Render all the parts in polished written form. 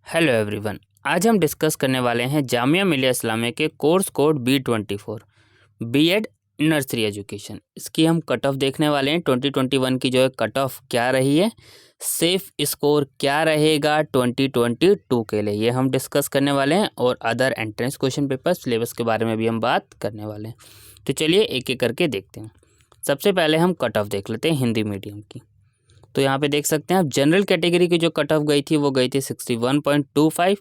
Hello everyone. आज हम discuss करने वाले हैं जामिया मिलिया इस्लामिया के course code B24 BEd nursery education. इसकी हम कट ऑफ देखने वाले हैं। 2021 की जो है कट ऑफ क्या रही है, सेफ स्कोर क्या रहेगा 2022 के लिए, ये हम डिस्कस करने वाले हैं। और other entrance question paper syllabus के बारे में भी हम बात करने वाले हैं। तो चलिए एक एक करके देखते हैं। सबसे पहले हम कट ऑफ देख लेते हैं हिंदी मीडियम की। तो यहाँ पे देख सकते हैं आप, जनरल कैटेगरी की जो कट ऑफ गई थी वो गई थी 61.25,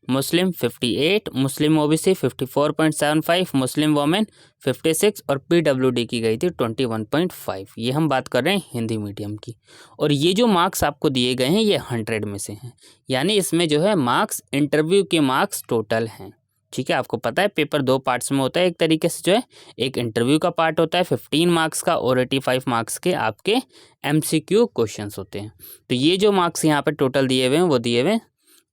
मुस्लिम 58, मुस्लिम ओबीसी 54.75, मुस्लिम वोमेन 56 और पीडब्ल्यूडी की गई थी 21.5। ये हम बात कर रहे हैं हिंदी मीडियम की। और ये जो मार्क्स आपको दिए गए हैं ये 100 में से हैं, यानी इसमें जो है मार्क्स इंटरव्यू के मार्क्स टोटल हैं। ठीक है, आपको पता है पेपर 2 पार्ट्स में होता है। एक तरीके से जो है एक इंटरव्यू का पार्ट होता है 15 मार्क्स का, और 85 मार्क्स के आपके MCQ क्वेश्चंस होते हैं। तो ये जो मार्क्स यहाँ पे टोटल दिए हुए हैं वो दिए हुए हैं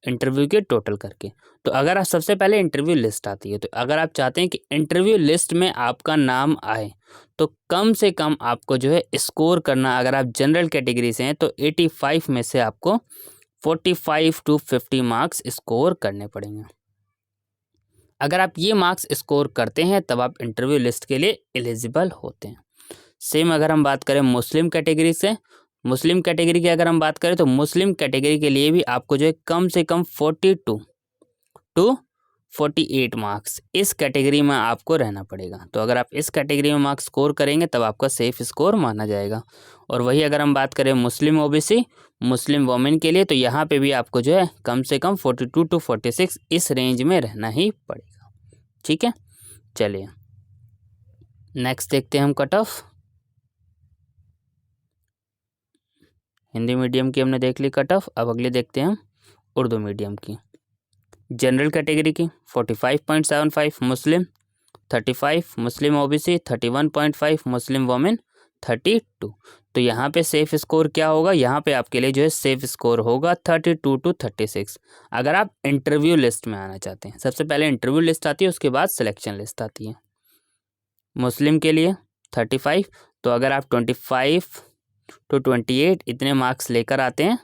इंटरव्यू के टोटल करके। तो अगर आप सबसे पहले इंटरव्यू लिस्ट आती है, तो अगर आप चाहते हैं कि इंटरव्यू लिस्ट में आपका नाम आए तो कम से कम आपको जो है स्कोर करना, अगर आप जनरल कैटेगरी से हैं तो 85 में से आपको 45 to 50 मार्क्स स्कोर करने पड़ेंगे। अगर आप ये मार्क्स स्कोर करते हैं तब आप इंटरव्यू लिस्ट के लिए एलिजिबल होते हैं। सेम अगर हम बात करें मुस्लिम कैटेगरी से, मुस्लिम कैटेगरी की अगर हम बात करें तो मुस्लिम कैटेगरी के लिए भी आपको जो है कम से कम 42 to 48 मार्क्स इस कैटेगरी में आपको रहना पड़ेगा। तो अगर आप इस कैटेगरी में मार्क्स स्कोर करेंगे तब आपका सेफ स्कोर माना जाएगा। और वही अगर हम बात करें मुस्लिम ओबीसी, मुस्लिम वोमेन के लिए, तो यहाँ पे भी आपको जो है कम से कम 42 to 46 इस रेंज में रहना ही पड़ेगा। ठीक है, चलिए नेक्स्ट देखते हैं हम कट ऑफ। हिंदी मीडियम की हमने देख ली कट ऑफ। अब अगले देखते हैं हम उर्दू मीडियम की। जनरल कैटेगरी की 45.75, मुस्लिम 35, मुस्लिम ओबीसी 31.5, मुस्लिम वोमेन 32। तो यहाँ पे सेफ स्कोर क्या होगा, यहाँ पे आपके लिए जो है सेफ स्कोर होगा 32 to 36 अगर आप इंटरव्यू लिस्ट में आना चाहते हैं। सबसे पहले इंटरव्यू लिस्ट आती है, उसके बाद सिलेक्शन लिस्ट आती है। मुस्लिम के लिए 35, तो अगर आप 25 to 28 इतने मार्क्स लेकर आते हैं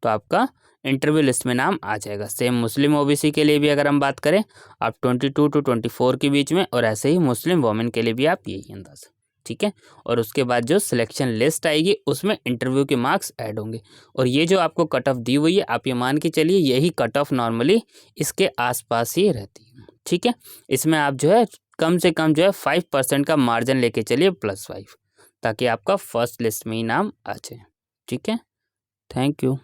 तो आपका इंटरव्यू लिस्ट में नाम आ जाएगा। सेम मुस्लिम ओबीसी के लिए भी अगर हम बात करें आप 22 to 24 के बीच में, और ऐसे ही मुस्लिम वोमेन के लिए भी आप यही अंदाज़। ठीक है, और उसके बाद जो सिलेक्शन लिस्ट आएगी उसमें इंटरव्यू के मार्क्स ऐड होंगे। और ये जो आपको कट ऑफ दी हुई है, आप ये मान के चलिए यही कट ऑफ नॉर्मली इसके आसपास ही रहती है। ठीक है, इसमें आप जो है कम से कम जो है 5% का मार्जिन लेके चलिए +5, ताकि आपका फर्स्ट लिस्ट में ही नाम आ जाए। ठीक है, थैंक यू।